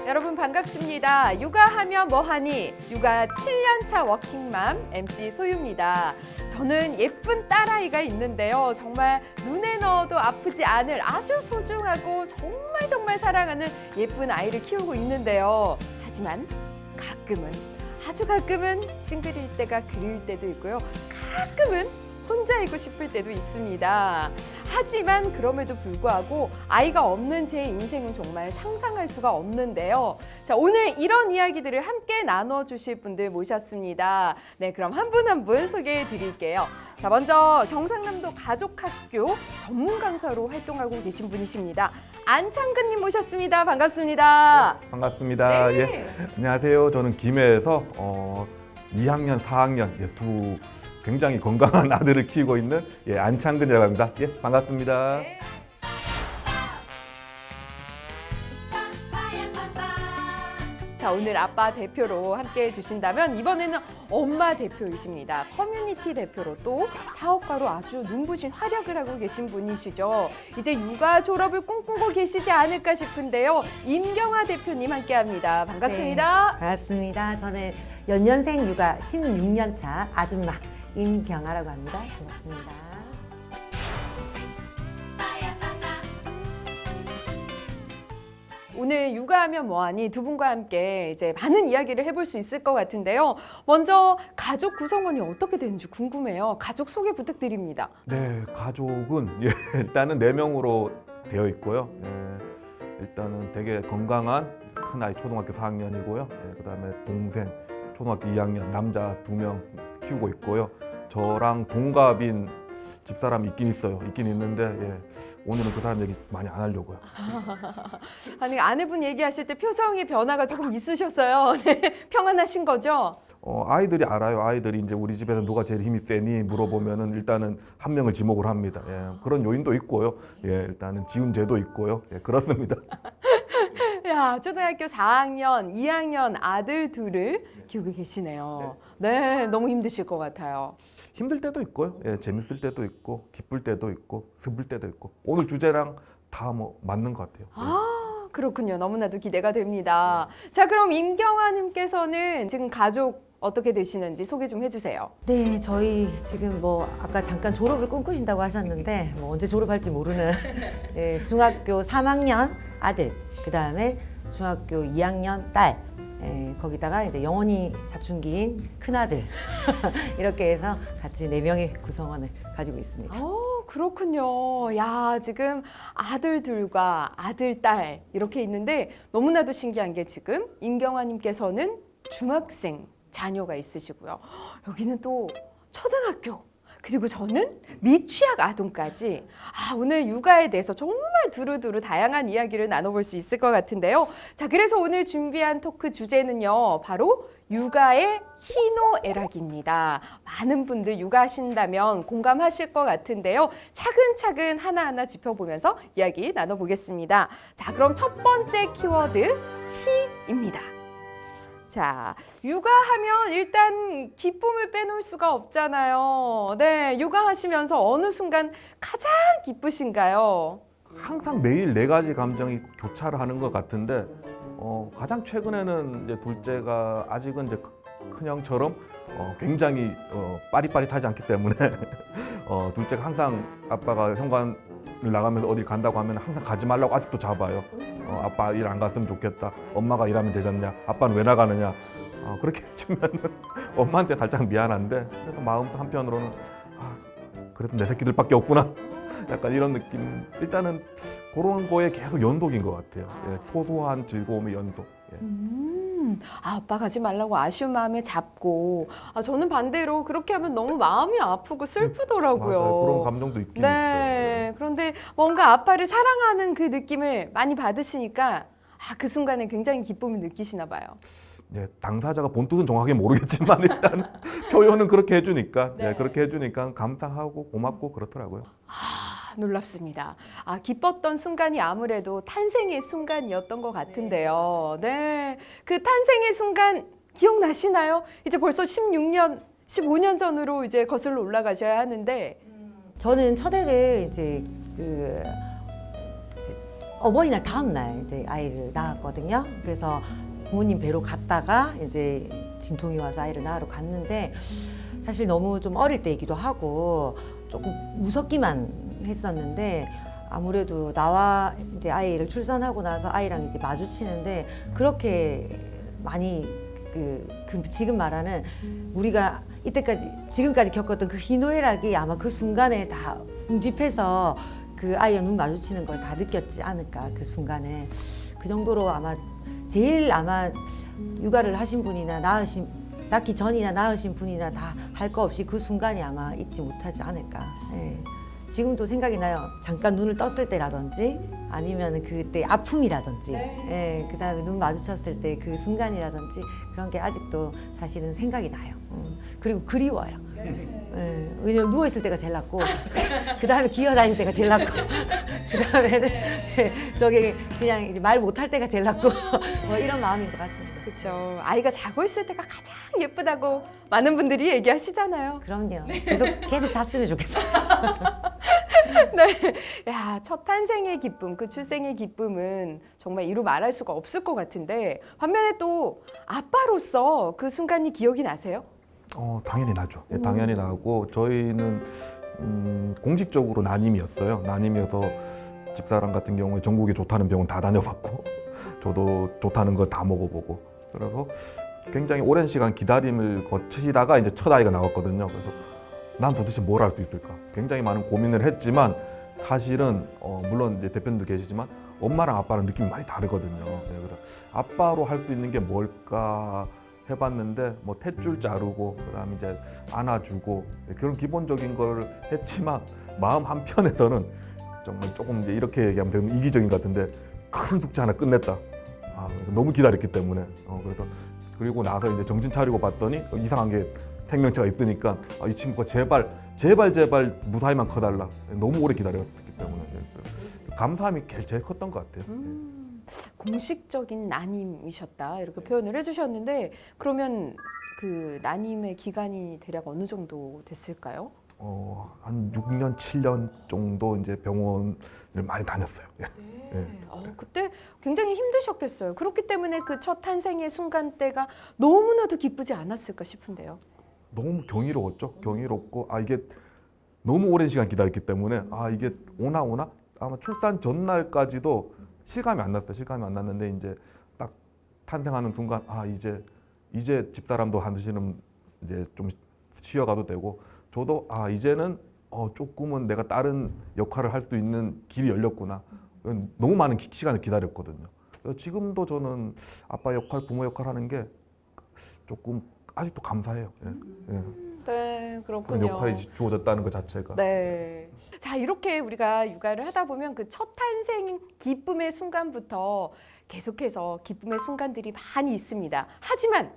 여러분 반갑습니다. 육아하면 뭐하니? 육아 7년차 워킹맘 MC 소유입니다. 저는 예쁜 딸아이가 있는데요. 정말 눈에 넣어도 아프지 않을 아주 소중하고 정말 사랑하는 예쁜 아이를 키우고 있는데요. 하지만 가끔은, 아주 가끔은 싱글일 때가 그리울 때도 있고요. 가끔은 혼자이고 싶을 때도 있습니다. 하지만 그럼에도 불구하고 아이가 없는 제 인생은 정말 상상할 수가 없는데요. 자, 오늘 이런 이야기들을 함께 나눠주실 분들 모셨습니다. 네, 그럼 한 분 한 분 소개해 드릴게요. 자, 먼저 경상남도 가족학교 전문 강사로 활동하고 계신 분이십니다. 안창근님 모셨습니다. 반갑습니다. 네, 반갑습니다. 네. 예, 안녕하세요. 저는 김해에서 2학년, 4학년 두 굉장히 건강한 아들을 키우고 있는 안창근이라고 합니다. 예, 반갑습니다. 네. 자, 오늘 아빠 대표로 함께 해주신다면 이번에는 엄마 대표이십니다. 커뮤니티 대표로 또 사업가로 아주 눈부신 활약을 하고 계신 분이시죠. 이제 육아 졸업을 꿈꾸고 계시지 않을까 싶은데요. 임경아 대표님 함께합니다. 반갑습니다. 네, 반갑습니다. 저는 연년생 육아 16년 차 아줌마 임경아라고 합니다. 반갑습니다. 오늘 육아하면 뭐하니 두 분과 함께 이제 많은 이야기를 해볼 수 있을 것 같은데요. 먼저 가족 구성원이 어떻게 되는지 궁금해요. 가족 소개 부탁드립니다. 네, 가족은 일단은 4명으로 되어 있고요. 일단은 되게 건강한 큰아이 초등학교 4학년이고요. 그다음에 동생 초등학교 2학년 남자 2명 키우고 있고요. 저랑 동갑인 집사람이 있긴 있어요. 있긴 있는데 오늘은 그 사람 얘기 많이 안 하려고요. 아니, 아내분 얘기하실 때 표정의 변화가 조금 있으셨어요. 네, 평안하신 거죠? 아이들이 알아요. 아이들이 이제 우리 집에서 누가 제일 힘이 세니 물어보면은 일단은 한 명을 지목을 합니다. 그런 요인도 있고요. 일단은 지훈제도 있고요. 그렇습니다. 야, 초등학교 4학년, 2학년 아들 둘을 키우고 계시네요. 네, 너무 힘드실 것 같아요. 힘들 때도 있고요. 재밌을 때도 있고 기쁠 때도 있고 슬플 때도 있고 오늘 주제랑 다 뭐 맞는 것 같아요. 아, 그렇군요. 너무나도 기대가 됩니다. 자, 그럼 임경아님께서는 지금 가족 어떻게 되시는지 소개 좀 해주세요. 네, 저희 지금 뭐 아까 잠깐 졸업을 꿈꾸신다고 하셨는데 뭐 언제 졸업할지 모르는 중학교 3학년 아들, 그 다음에 중학교 2학년 딸, 거기다가 이제 영원히 사춘기인 큰아들 이렇게 해서 같이 4명의 구성원을 가지고 있습니다. 그렇군요. 야, 지금 아들 둘과 아들, 딸 이렇게 있는데 너무나도 신기한 게 지금 임경아님께서는 중학생 자녀가 있으시고요. 여기는 또 초등학교, 그리고 저는 미취학 아동까지. 오늘 육아에 대해서 정말 두루두루 다양한 이야기를 나눠볼 수 있을 것 같은데요. 자, 그래서 오늘 준비한 토크 주제는요, 바로 육아의 희노애락입니다. 많은 분들 육아하신다면 공감하실 것 같은데요. 차근차근 하나하나 짚어보면서 이야기 나눠보겠습니다. 자, 그럼 첫 번째 키워드 희입니다. 자, 육아하면 일단 기쁨을 빼놓을 수가 없잖아요. 네, 육아하시면서 어느 순간 가장 기쁘신가요? 항상 매일 4가지 감정이 교차를 하는 것 같은데 가장 최근에는 이제 둘째가 아직은 이제 큰형처럼 굉장히 빠릿빠릿하지 않기 때문에 둘째가 항상 아빠가 현관을 나가면서 어딜 간다고 하면 항상 가지 말라고 아직도 잡아요. 아빠 일 안 갔으면 좋겠다. 엄마가 일하면 되잖냐. 아빠는 왜 나가느냐. 그렇게 해주면 엄마한테 살짝 미안한데 그래도 마음도 한편으로는 그래도 내 새끼들밖에 없구나. 약간 이런 느낌. 일단은 그런 거에 계속 연속인 것 같아요. 소소한 즐거움의 연속. 아빠 가지 말라고 아쉬운 마음에 잡고. 저는 반대로 그렇게 하면 너무 마음이 아프고 슬프더라고요. 맞아요. 그런 감정도 있긴 네. 있어요. 그런데 뭔가 아빠를 사랑하는 그 느낌을 많이 받으시니까 그 순간에 굉장히 기쁨을 느끼시나 봐요. 당사자가 본뜻은 정확하게 모르겠지만 일단 표현은 그렇게 해주니까 네. 그렇게 해주니까 감사하고 고맙고 그렇더라고요. 놀랍습니다. 기뻤던 순간이 아무래도 탄생의 순간이었던 것 같은데요. 네, 그 탄생의 순간 기억나시나요? 이제 벌써 16년, 15년 전으로 이제 거슬러 올라가셔야 하는데 저는 첫애를 이제 어버이날 다음 날 이제 아이를 낳았거든요. 그래서 부모님 뵈러 갔다가 이제 진통이 와서 아이를 낳으러 갔는데 사실 너무 좀 어릴 때이기도 하고 조금 무섭기만 했었는데 아무래도 나와 이제 아이를 출산하고 나서 아이랑 이제 마주치는데 그렇게 많이 지금 말하는 우리가 이때까지 지금까지 겪었던 그 희노애락이 아마 그 순간에 다 웅집해서 그 아이와 눈 마주치는 걸 다 느꼈지 않을까 그 순간에 그 정도로 아마 제일 아마 육아를 하신 분이나 낳기 전이나 낳으신 분이나 다 할 거 없이 그 순간이 아마 잊지 못하지 않을까. 예. 지금도 생각이 나요. 잠깐 눈을 떴을 때라든지 아니면 그때 아픔이라든지 예, 그다음에 눈 마주쳤을 때 그 순간이라든지 그런 게 아직도 사실은 생각이 나요. 그리고 그리워요. 예, 왜냐면 누워 있을 때가 제일 낫고 그다음에 기어 다닐 때가 제일 낫고 그다음에는 저기 그냥 이제 말 못할 때가 제일 낫고 뭐 이런 마음인 것 같습니다. 그렇죠. 아이가 자고 있을 때가 가장 예쁘다고 많은 분들이 얘기하시잖아요. 그럼요. 계속 잤으면 좋겠어요. 네. 야, 첫 탄생의 기쁨, 그 출생의 기쁨은 정말 이루 말할 수가 없을 것 같은데 반면에 또 아빠로서 그 순간이 기억이 나세요? 당연히 나죠. 예, 당연히 나고 저희는 공식적으로 난임이었어요. 난임이어서 집사람 같은 경우에 전국에 좋다는 병원 다 다녀봤고 저도 좋다는 거 다 먹어보고 그래서 굉장히 오랜 시간 기다림을 거치다가 이제 첫 아이가 나왔거든요. 그래서 난 도대체 뭘 할 수 있을까? 굉장히 많은 고민을 했지만 사실은 물론 이제 대표님도 계시지만 엄마랑 아빠랑 느낌이 많이 다르거든요. 네, 그래서 아빠로 할 수 있는 게 뭘까 해봤는데 뭐 탯줄 자르고 그다음 이제 안아주고 그런 기본적인 걸 했지만 마음 한편에서는 정말 조금 이제 이렇게 얘기하면 되게 이기적인 것 같은데 큰 숙제 하나 끝냈다. 너무 기다렸기 때문에 그래서 그리고 나서 이제 정신 차리고 봤더니 이상한 게 생명체가 있으니까 이 친구가 제발 무사히만 커달라. 너무 오래 기다렸기 때문에 감사함이 제일 컸던 것 같아요. 공식적인 난임이셨다 이렇게 표현을 해주셨는데 그러면 그 난임의 기간이 대략 어느 정도 됐을까요? 한 6년, 7년 정도 이제 병원을 많이 다녔어요. 네. 그때 굉장히 힘드셨겠어요. 그렇기 때문에 그 첫 탄생의 순간대가 너무나도 기쁘지 않았을까 싶은데요. 너무 경이로웠죠. 경이롭고 이게 너무 오랜 시간 기다렸기 때문에 이게 오나 아마 출산 전날까지도 실감이 안 났어요. 실감이 안 났는데 이제 딱 탄생하는 순간 이제 집사람도 한시는 이제 좀 쉬어가도 되고 저도 이제는 조금은 내가 다른 역할을 할 수 있는 길이 열렸구나. 너무 많은 시간을 기다렸거든요. 지금도 저는 아빠 역할, 부모 역할 하는 게 조금 아직도 감사해요. 예. 네, 그렇군요. 그런 역할이 주어졌다는 것 자체가. 네. 자, 이렇게 우리가 육아를 하다 보면 그 첫 탄생 기쁨의 순간부터 계속해서 기쁨의 순간들이 많이 있습니다. 하지만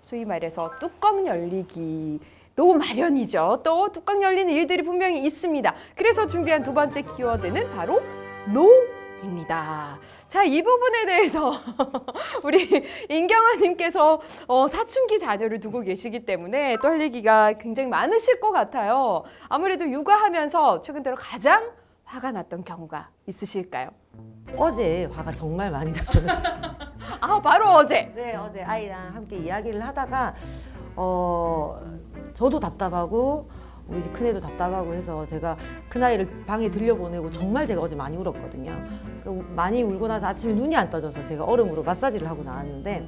소위 말해서 뚜껑 열리기 또 마련이죠. 또 뚜껑 열리는 일들이 분명히 있습니다. 그래서 준비한 두 번째 키워드는 바로 노입니다. 자, 이 부분에 대해서 우리 인경아님께서 사춘기 자녀를 두고 계시기 때문에 또 할 얘기가 굉장히 많으실 것 같아요. 아무래도 육아하면서 최근 들어 가장 화가 났던 경우가 있으실까요? 어제 화가 정말 많이 났어요. 바로 어제. 네, 어제 아이랑 함께 이야기를 하다가 저도 답답하고 우리 큰애도 답답하고 해서 제가 큰아이를 방에 들여보내고 정말 제가 어제 많이 울었거든요. 많이 울고 나서 아침에 눈이 안 떠져서 제가 얼음으로 마사지를 하고 나왔는데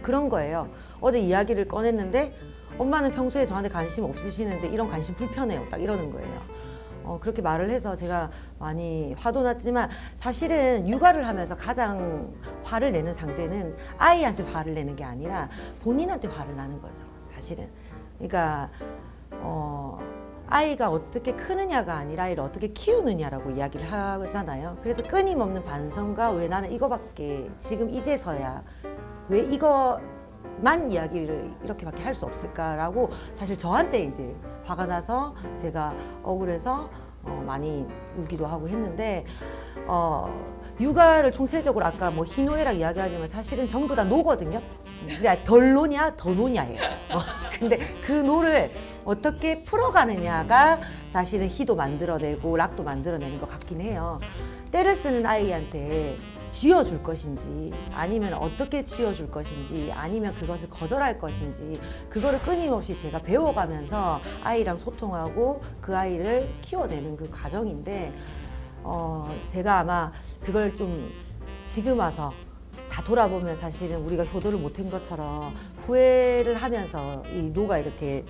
그런 거예요. 어제 이야기를 꺼냈는데 엄마는 평소에 저한테 관심 없으시는데 이런 관심 불편해요. 딱 이러는 거예요. 그렇게 말을 해서 제가 많이 화도 났지만 사실은 육아를 하면서 가장 화를 내는 상대는 아이한테 화를 내는 게 아니라 본인한테 화를 나는 거죠. 사실은. 그러니까 아이가 어떻게 크느냐가 아니라 아이를 어떻게 키우느냐라고 이야기를 하잖아요. 그래서 끊임없는 반성과 왜 나는 이거밖에 지금 이제서야 왜 이거만 이야기를 이렇게밖에 할 수 없을까라고 사실 저한테 이제 화가 나서 제가 억울해서 많이 울기도 하고 했는데 육아를 총체적으로 아까 뭐 희노애락 이야기하지만 사실은 전부 다 노거든요. 그러니까 덜 노냐 더 노냐예요. 근데 그 노를 어떻게 풀어가느냐가 사실은 희도 만들어내고 락도 만들어내는 것 같긴 해요. 때를 쓰는 아이한테 쥐어줄 것인지 아니면 어떻게 쥐어줄 것인지 아니면 그것을 거절할 것인지 그거를 끊임없이 제가 배워가면서 아이랑 소통하고 그 아이를 키워내는 그 과정인데 제가 아마 그걸 좀 지금 와서 다 돌아보면 사실은 우리가 효도를 못한 것처럼 후회를 하면서 이 노가 이렇게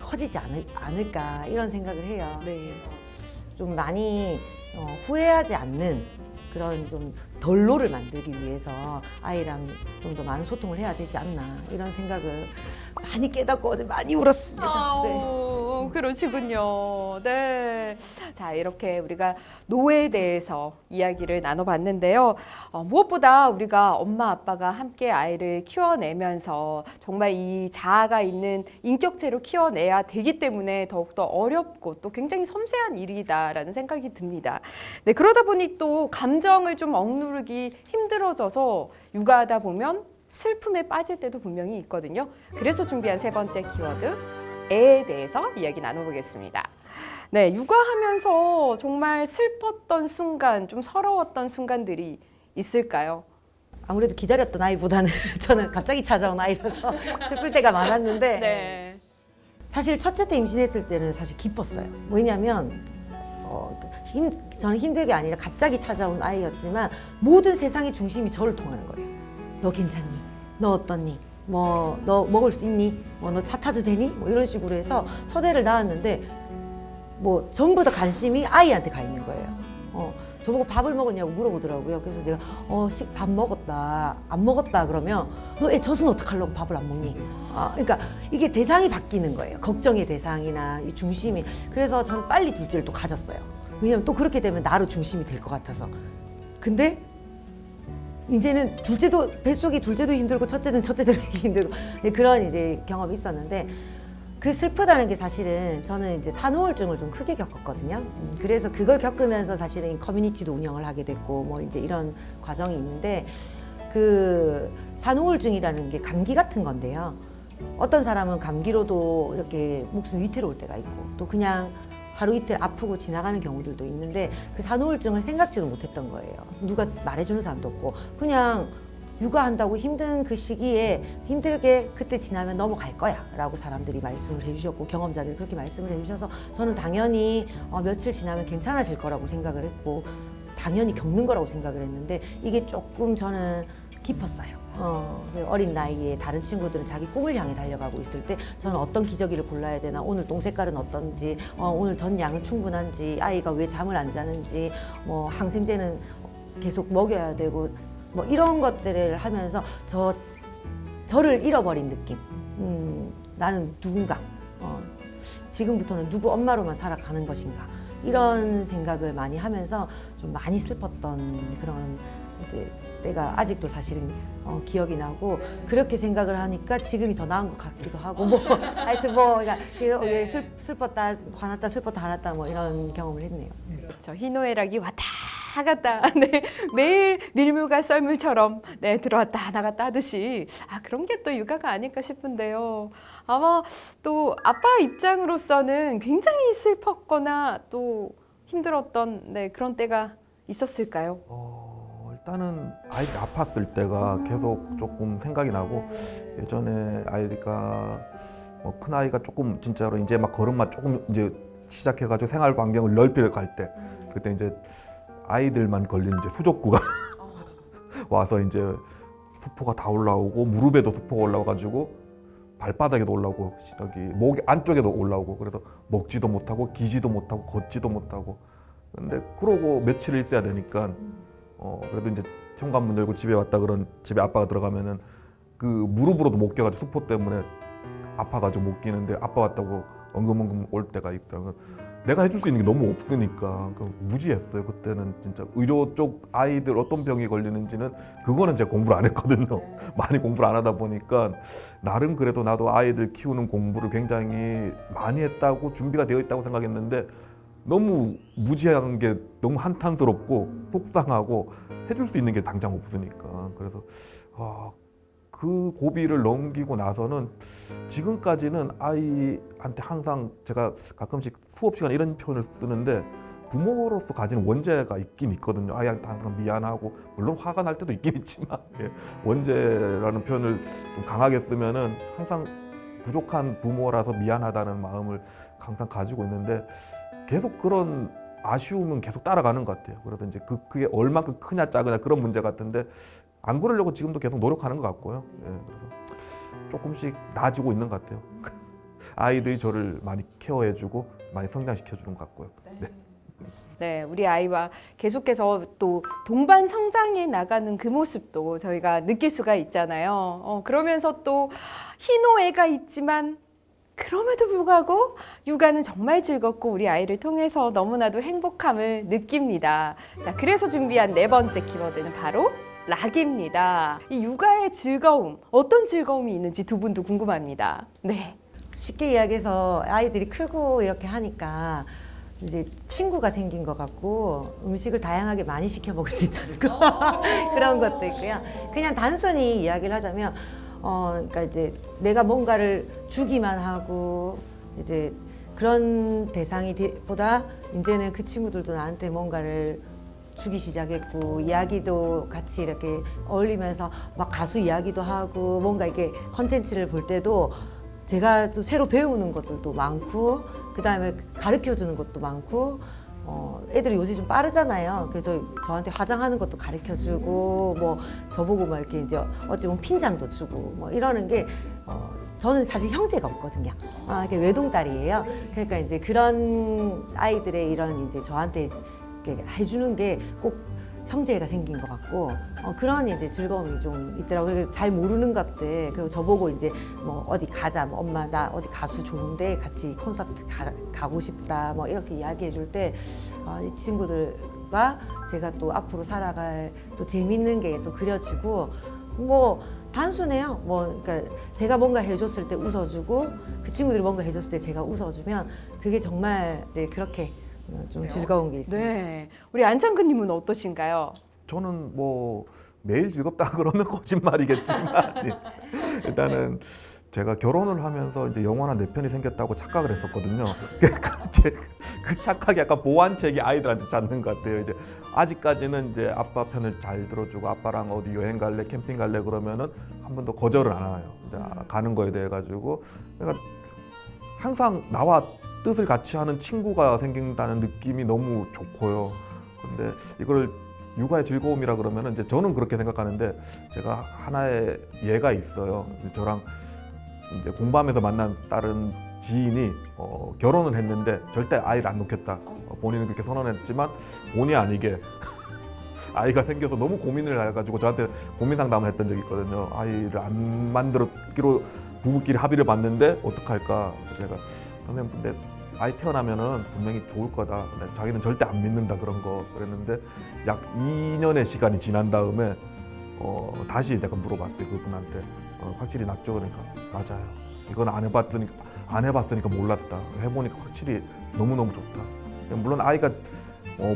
커지지 않을까 이런 생각을 해요. 네. 좀 많이 후회하지 않는 그런 좀 덜노를 만들기 위해서 아이랑 좀 더 많은 소통을 해야 되지 않나 이런 생각을 많이 깨닫고 어제 많이 울었습니다. 네. 그러시군요. 네. 자, 이렇게 우리가 노에 대해서 이야기를 나눠봤는데요. 무엇보다 우리가 엄마, 아빠가 함께 아이를 키워내면서 정말 이 자아가 있는 인격체로 키워내야 되기 때문에 더욱더 어렵고 또 굉장히 섬세한 일이다라는 생각이 듭니다. 네, 그러다 보니 또 감정을 좀 억누르기 힘들어져서 육아하다 보면 슬픔에 빠질 때도 분명히 있거든요. 그래서 준비한 세 번째 키워드, 애에 대해서 이야기 나눠보겠습니다. 네, 육아하면서 정말 슬펐던 순간, 좀 서러웠던 순간들이 있을까요? 아무래도 기다렸던 아이보다는 저는 갑자기 찾아온 아이라서 슬플 때가 많았는데 네. 사실 첫째 때 임신했을 때는 사실 기뻤어요. 왜냐하면 저는 힘들게 아니라 갑자기 찾아온 아이였지만 모든 세상의 중심이 저를 통하는 거예요. 너 괜찮니? 너 어떻니? 뭐 너 먹을 수 있니? 뭐 너 차 타도 되니? 뭐 이런 식으로 해서 첫애를 낳았는데 뭐 전부 다 관심이 아이한테 가 있는 거예요. 저보고 밥을 먹었냐고 물어보더라고요. 그래서 내가 밥 먹었다 안 먹었다 그러면 너 애 젖은 어떡하려고 밥을 안 먹니? 그러니까 이게 대상이 바뀌는 거예요. 걱정의 대상이나 이 중심이. 그래서 저는 빨리 둘째를 또 가졌어요. 왜냐면 또 그렇게 되면 나로 중심이 될 것 같아서. 근데 이제는 둘째도 뱃속이 둘째도 힘들고 첫째는 첫째대로 힘들고 그런 이제 경험이 있었는데 그 슬프다는 게 사실은 저는 이제 산후우울증을 좀 크게 겪었거든요. 그래서 그걸 겪으면서 사실은 커뮤니티도 운영을 하게 됐고 뭐 이제 이런 과정이 있는데 그 산후우울증이라는 게 감기 같은 건데요. 어떤 사람은 감기로도 이렇게 목숨이 위태로울 때가 있고 또 그냥 하루 이틀 아프고 지나가는 경우들도 있는데 그 산후우울증을 생각지도 못했던 거예요. 누가 말해주는 사람도 없고 그냥 육아한다고 힘든 그 시기에 힘들게 그때 지나면 넘어갈 거야 라고 사람들이 말씀을 해주셨고 경험자들이 그렇게 말씀을 해주셔서 저는 당연히 며칠 지나면 괜찮아질 거라고 생각을 했고 당연히 겪는 거라고 생각을 했는데 이게 조금 저는 깊었어요. 어린 나이에 다른 친구들은 자기 꿈을 향해 달려가고 있을 때 저는 어떤 기저귀를 골라야 되나 오늘 똥 색깔은 어떤지 오늘 전 양은 충분한지 아이가 왜 잠을 안 자는지 뭐 항생제는 계속 먹여야 되고 뭐 이런 것들을 하면서 저를 잃어버린 느낌. 나는 누군가 지금부터는 누구 엄마로만 살아가는 것인가 이런 생각을 많이 하면서 좀 많이 슬펐던 그런 이제 때가 아직도 사실은 기억이 나고 그렇게 생각을 하니까 지금이 더 나은 것 같기도 하고 뭐 하여튼 뭐 그러니까 슬펐다 화났다 슬펐다 화났다 뭐 이런 경험을 했네요. 그렇죠. 희노애락이 왔다 갔다 네, 매일 밀물과 썰물처럼 네, 들어왔다 나갔다 하듯이 그런 게 또 육아가 아닐까 싶은데요. 아마 또 아빠 입장으로서는 굉장히 슬펐거나 또 힘들었던 네, 그런 때가 있었을까요? 일단은 아이가 아팠을 때가 계속 조금 생각이 나고 예전에 아이가 큰 아이가 조금 진짜로 이제 막 걸음마 조금 이제 시작해가지고 생활 반경을 넓히려 갈 때 그때 이제 아이들만 걸린 이제 수족구가 와서 이제 수포가 다 올라오고 무릎에도 수포가 올라와가지고 발바닥에도 올라오고 여기 목 안쪽에도 올라오고 그래서 먹지도 못하고 기지도 못하고 걷지도 못하고 근데 그러고 며칠을 있어야 되니까 그래도 이제 현관문 열고 집에 왔다 그런 집에 아빠가 들어가면은 그 무릎으로도 못 껴가지고 수포 때문에 아파가지고 못 끼는데 아빠 왔다고 엉금엉금 올 때가 있더라고요. 내가 해줄 수 있는 게 너무 없으니까 무지했어요. 그때는 진짜 의료 쪽 아이들 어떤 병이 걸리는지는 그거는 제가 공부를 안 했거든요. 많이 공부를 안 하다 보니까 나름 그래도 나도 아이들 키우는 공부를 굉장히 많이 했다고 준비가 되어 있다고 생각했는데 너무 무지한 게 너무 한탄스럽고 속상하고 해줄 수 있는 게 당장 없으니까. 그래서 그 고비를 넘기고 나서는 지금까지는 아이한테 항상 제가 가끔씩 수업 시간 이런 표현을 쓰는데 부모로서 가지는 원죄가 있긴 있거든요. 아이한테 항상 미안하고 물론 화가 날 때도 있긴 있지만 원죄라는 표현을 좀 강하게 쓰면은 항상 부족한 부모라서 미안하다는 마음을 항상 가지고 있는데 계속 그런 아쉬움은 계속 따라가는 것 같아요. 그래서 이제 그게 얼마큼 크냐 작으냐 그런 문제 같은데 안 그러려고 지금도 계속 노력하는 것 같고요. 그래서 조금씩 나아지고 있는 것 같아요. 아이들이 저를 많이 케어해주고 많이 성장시켜주는 것 같고요. 네. 네, 우리 아이와 계속해서 또 동반 성장해 나가는 그 모습도 저희가 느낄 수가 있잖아요. 그러면서 또 희노애가 있지만 그럼에도 불구하고 육아는 정말 즐겁고 우리 아이를 통해서 너무나도 행복함을 느낍니다. 자, 그래서 준비한 네 번째 키워드는 바로 락입니다. 이 육아의 즐거움, 어떤 즐거움이 있는지 두 분도 궁금합니다. 네. 쉽게 이야기해서 아이들이 크고 이렇게 하니까 이제 친구가 생긴 것 같고 음식을 다양하게 많이 시켜 먹을 수 있다는 거 그런 것도 있고요. 그냥 단순히 이야기를 하자면 그러니까 이제 내가 뭔가를 주기만 하고 이제 그런 대상이 보다 이제는 그 친구들도 나한테 뭔가를 주기 시작했고 이야기도 같이 이렇게 어울리면서 막 가수 이야기도 하고 뭔가 이렇게 컨텐츠를 볼 때도 제가 또 새로 배우는 것들도 많고 그 다음에 가르쳐 주는 것도 많고 애들이 요새 좀 빠르잖아요. 그래서 저한테 화장하는 것도 가르쳐 주고 뭐 저보고 막 이렇게 이제 어찌 보면 핀잔도 주고 뭐 이러는 게 저는 사실 형제가 없거든요. 이게 외동딸이에요. 그러니까 이제 그런 아이들의 이런 이제 저한테 이렇게 해주는 게 꼭 형제가 생긴 것 같고 그런 이제 즐거움이 좀 있더라고요. 그래서 잘 모르는 것들 그리고 저보고 이제 뭐 어디 가자, 뭐 엄마 나 어디 가수 좋은데 같이 콘서트 가고 싶다, 뭐 이렇게 이야기해 줄 때 이 친구들과 제가 또 앞으로 살아갈 또 재밌는 게 또 그려지고 뭐 단순해요. 뭐 그러니까 제가 뭔가 해줬을 때 웃어주고 그 친구들이 뭔가 해줬을 때 제가 웃어주면 그게 정말 네, 그렇게 좀 즐거운 게 있어요. 네. 우리 안창근님은 어떠신가요? 저는 뭐 매일 즐겁다 그러면 거짓말이겠지만 일단은 제가 결혼을 하면서 이제 영원한 내 편이 생겼다고 착각을 했었거든요. 그 착각이 약간 보완책이 아이들한테 찾는 것 같아요. 이제 아직까지는 이제 아빠 편을 잘 들어주고 아빠랑 어디 여행 갈래, 캠핑 갈래 그러면은 한 번도 거절을 안 해요. 이제 가는 거에 대해 가지고 그러니까 항상 나와 뜻을 같이 하는 친구가 생긴다는 느낌이 너무 좋고요. 근데 이걸 육아의 즐거움이라 그러면은 이제 저는 그렇게 생각하는데 제가 하나의 예가 있어요. 저랑 이제 공부하면서 만난 다른 지인이 결혼을 했는데 절대 아이를 안 놓겠다. 본인은 그렇게 선언했지만 본의 아니게 아이가 생겨서 너무 고민을 해가지고 저한테 고민 상담을 했던 적이 있거든요. 아이를 안 만들기로 부부끼리 합의를 봤는데 어떡할까. 제가 선생님 근데 아이 태어나면은 분명히 좋을 거다. 근데 자기는 절대 안 믿는다 그런 거 그랬는데 약 2년의 시간이 지난 다음에 다시 내가 물어봤어요 그분한테 확실히 낫죠. 그러니까 맞아요. 이건 안 해봤으니까 몰랐다. 해보니까 확실히 너무너무 좋다. 물론 아이가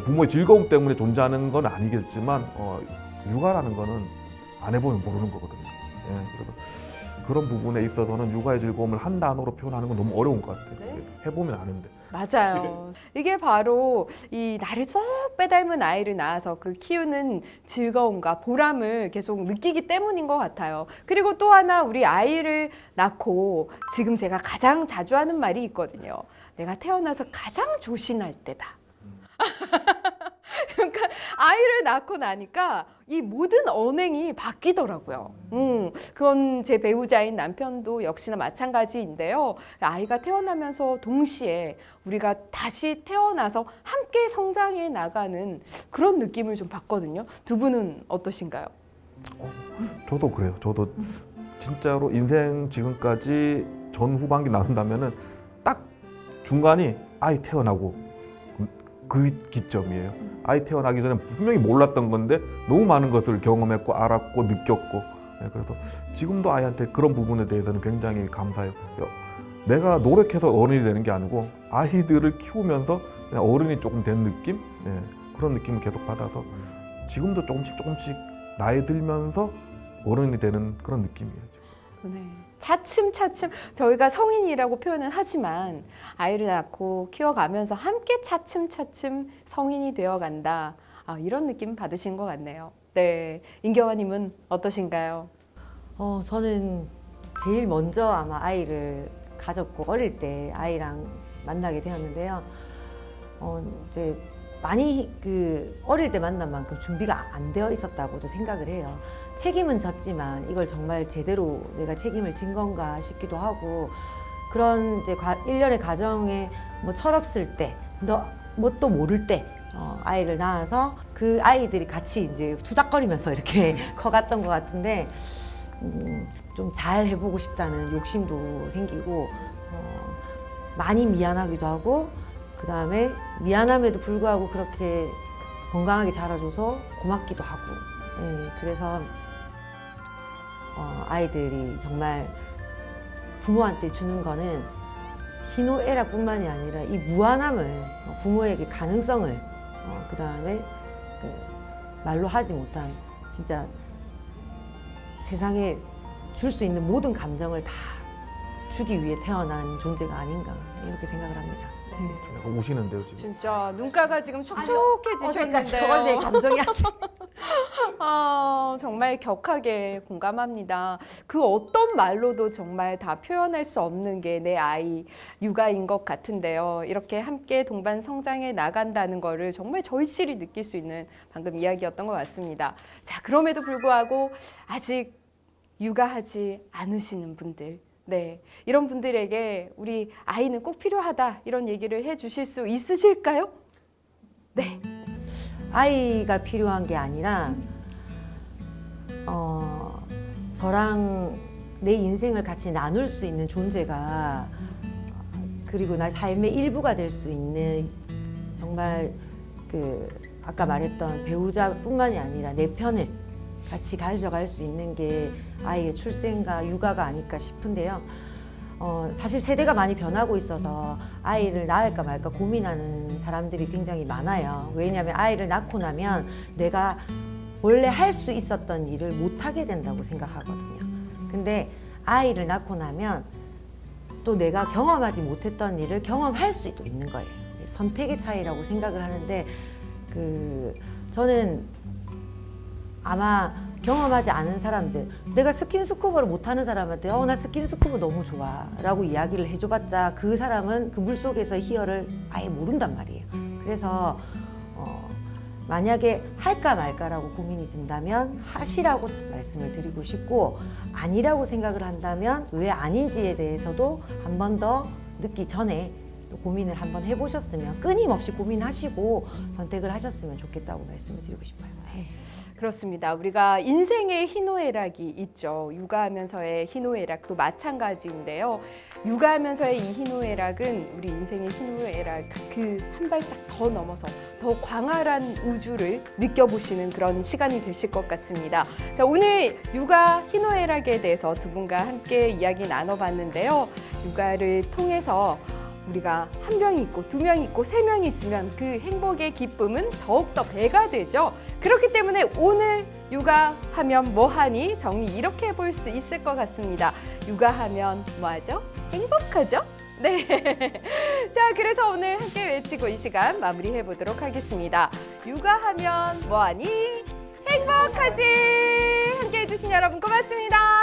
부모의 즐거움 때문에 존재하는 건 아니겠지만 육아라는 거는 안 해보면 모르는 거거든요. 그래서 그런 부분에 있어서는 육아의 즐거움을 한 단어로 표현하는 건 너무 어려운 것 같아요. 네. 해보면 아는데. 맞아요. 이게 바로 이 나를 쏙 빼닮은 아이를 낳아서 그 키우는 즐거움과 보람을 계속 느끼기 때문인 것 같아요. 그리고 또 하나 우리 아이를 낳고 지금 제가 가장 자주 하는 말이 있거든요. 내가 태어나서 가장 조신할 때다. 그러니까 아이를 낳고 나니까 이 모든 언행이 바뀌더라고요. 그건 제 배우자인 남편도 역시나 마찬가지인데요. 아이가 태어나면서 동시에 우리가 다시 태어나서 함께 성장해 나가는 그런 느낌을 좀 받거든요. 두 분은 어떠신가요? 저도 그래요. 저도 진짜로 인생 지금까지 전 후반기 나눈다면은 딱 중간이 아이 태어나고 그 기점이에요. 아이 태어나기 전에 분명히 몰랐던 건데 너무 많은 것을 경험했고 알았고 느꼈고 그래서 지금도 아이한테 그런 부분에 대해서는 굉장히 감사해요. 내가 노력해서 어른이 되는 게 아니고 아이들을 키우면서 그냥 어른이 조금 된 느낌? 네, 그런 느낌을 계속 받아서 지금도 조금씩 나이 들면서 어른이 되는 그런 느낌이에요. 네. 차츰차츰 저희가 성인이라고 표현은 하지만 아이를 낳고 키워가면서 함께 차츰차츰 성인이 되어간다. 이런 느낌 받으신 것 같네요. 네, 인경아님은 어떠신가요? 저는 제일 먼저 아마 아이를 가졌고 어릴 때 아이랑 만나게 되었는데요. 이제 많이 어릴 때 만난 만큼 준비가 안 되어 있었다고도 생각을 해요. 책임은 졌지만 이걸 정말 제대로 내가 책임을 진 건가 싶기도 하고 그런 이제 일련의 가정에 뭐 철없을 때, 뭣도 모를 때 아이를 낳아서 그 아이들이 같이 이제 투닥거리면서 이렇게 커갔던 것 같은데 좀 잘 해보고 싶다는 욕심도 생기고 많이 미안하기도 하고 그 다음에 미안함에도 불구하고 그렇게 건강하게 자라줘서 고맙기도 하고 그래서 아이들이 정말 부모한테 주는 거는 희노애락뿐만이 아니라 이 무한함을 부모에게 가능성을 그 다음에 말로 하지 못한 진짜 세상에 줄 수 있는 모든 감정을 다 주기 위해 태어난 존재가 아닌가 이렇게 생각을 합니다. 약간 우시는데요 지금. 진짜 눈가가 지금 촉촉해지셨는데요. 어제 감정이 아직 정말 격하게 공감합니다. 그 어떤 말로도 정말 다 표현할 수 없는 게 내 아이 육아인 것 같은데요. 이렇게 함께 동반 성장해 나간다는 거를 정말 절실히 느낄 수 있는 방금 이야기였던 것 같습니다. 자, 그럼에도 불구하고 아직 육아하지 않으시는 분들, 네, 이런 분들에게 우리 아이는 꼭 필요하다 이런 얘기를 해주실 수 있으실까요? 네. 아이가 필요한 게 아니라 저랑 내 인생을 같이 나눌 수 있는 존재가 그리고 나 삶의 일부가 될 수 있는 정말 아까 말했던 배우자뿐만이 아니라 내 편을 같이 가져갈 수 있는 게 아이의 출생과 육아가 아닐까 싶은데요. 사실 세대가 많이 변하고 있어서 아이를 낳을까 말까 고민하는 사람들이 굉장히 많아요. 왜냐하면 아이를 낳고 나면 내가 원래 할 수 있었던 일을 못하게 된다고 생각하거든요. 근데 아이를 낳고 나면 또 내가 경험하지 못했던 일을 경험할 수도 있는 거예요. 선택의 차이라고 생각을 하는데 저는 아마 경험하지 않은 사람들, 내가 스킨스쿠버를 못하는 사람한테 나 스킨스쿠버 너무 좋아 라고 이야기를 해줘봤자 그 사람은 그 물속에서의 희열을 아예 모른단 말이에요. 그래서 만약에 할까 말까라고 고민이 든다면 하시라고 말씀을 드리고 싶고 아니라고 생각을 한다면 왜 아닌지에 대해서도 한 번 더 늦기 전에 또 고민을 한번 해보셨으면 끊임없이 고민하시고 선택을 하셨으면 좋겠다고 말씀을 드리고 싶어요. 네. 그렇습니다. 우리가 인생의 희노애락이 있죠. 육아하면서의 희노애락도 마찬가지인데요. 육아하면서의 이 희노애락은 우리 인생의 희노애락 그 한 발짝 더 넘어서 더 광활한 우주를 느껴보시는 그런 시간이 되실 것 같습니다. 자, 오늘 육아 희노애락에 대해서 두 분과 함께 이야기 나눠봤는데요. 육아를 통해서 우리가 한 명이 있고 두 명이 있고 세 명이 있으면 그 행복의 기쁨은 더욱더 배가 되죠. 그렇기 때문에 오늘 육아하면 뭐하니 정리 이렇게 해볼 수 있을 것 같습니다. 육아하면 뭐하죠? 행복하죠? 네. 자, 그래서 오늘 함께 외치고 이 시간 마무리해 보도록 하겠습니다. 육아하면 뭐하니? 행복하지! 함께 해주신 여러분 고맙습니다.